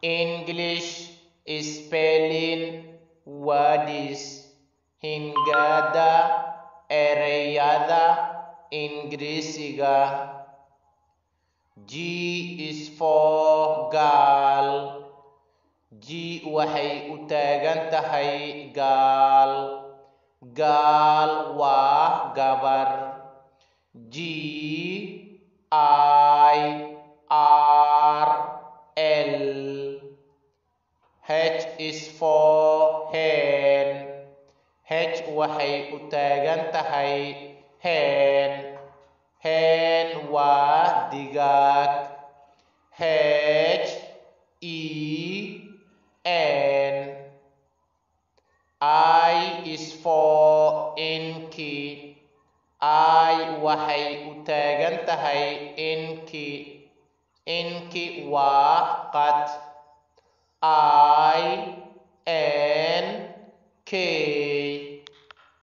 English spelling words hingada ereyada Ingiriisiga. G is for girl. G waxay u taagan tahay gaal. Gaal waa gabar. G I R L. H is for hen. H waxay u taagan tahay hen. Hen waa digaag. H E N. I is for inky. I waxay u taagan tahay inky. Inky waa qad. I N K.